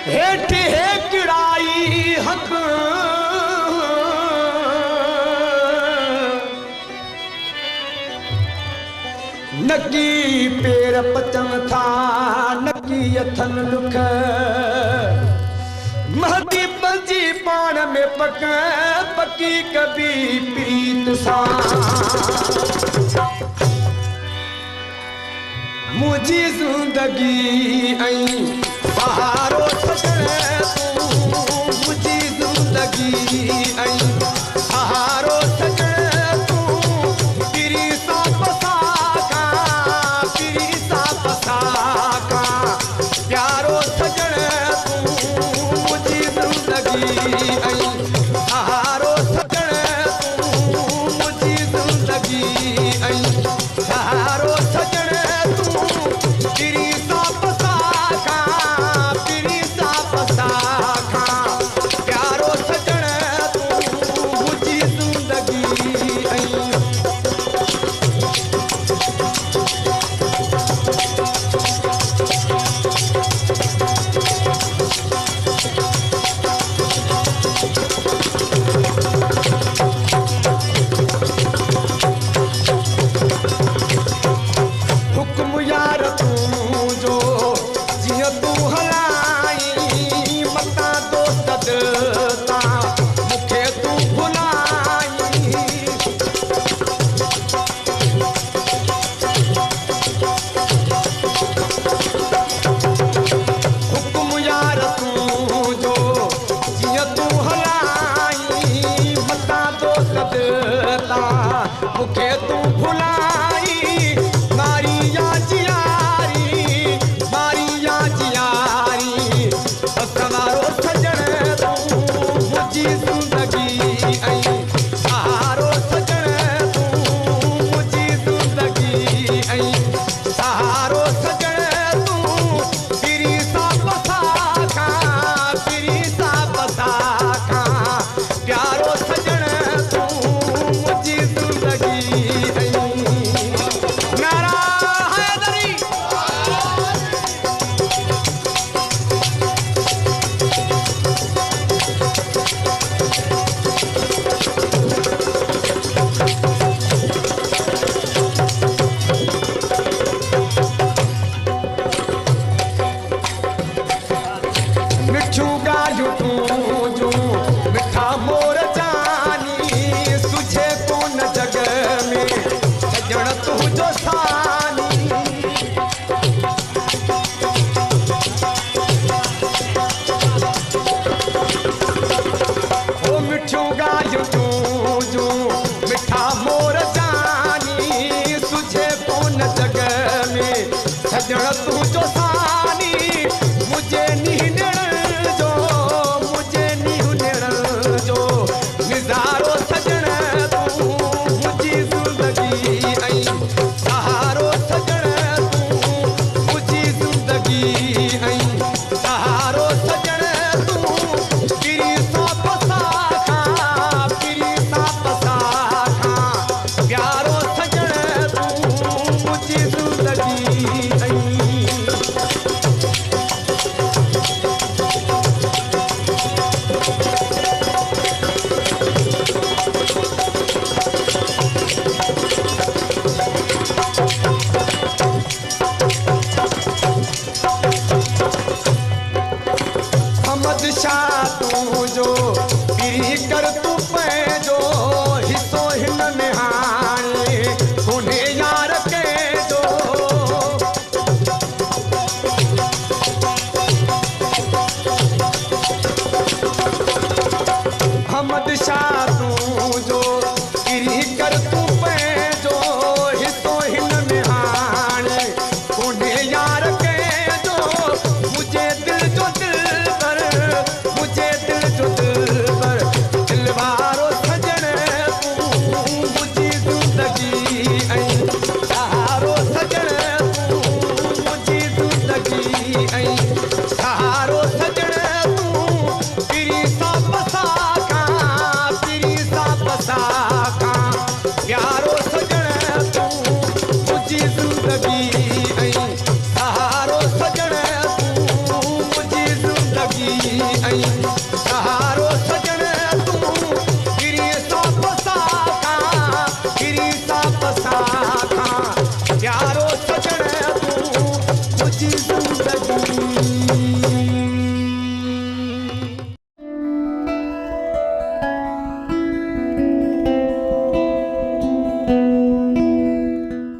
हेठ है किड़ाई हक नकी पेर पचन था नकी अथन लुख महदी पंजी पान में पक पकी कभी प्रीत सा मुझी जिंदगी आई सहारो सजण तू मुझी जिंदगी आई सहारो सजण तू तेरी सापसा का प्यारो सजण तू मुझी जिंदगी आई सहारो सजण तू मुझी जिंदगी आई सहारो सजण मुखे तू भुलाई मारिया जियारी सवारो सजण तू मुझी जिंदगी आई सहारो सजण तू मुझी जिंदगी आई सहारो सजण तू तेरी सापसा का प्यारो सजण सजण तू जो सानी मुझे नींदण जो निज़ारो सजण तू मुझी जिंदगी आई सहारो सजण तू मुझी जिंदगी आई सहारो सजण तू तेरी सापसा का प्यारो सजण तू मुझी जिंदगी शाह तू जो पीरी कर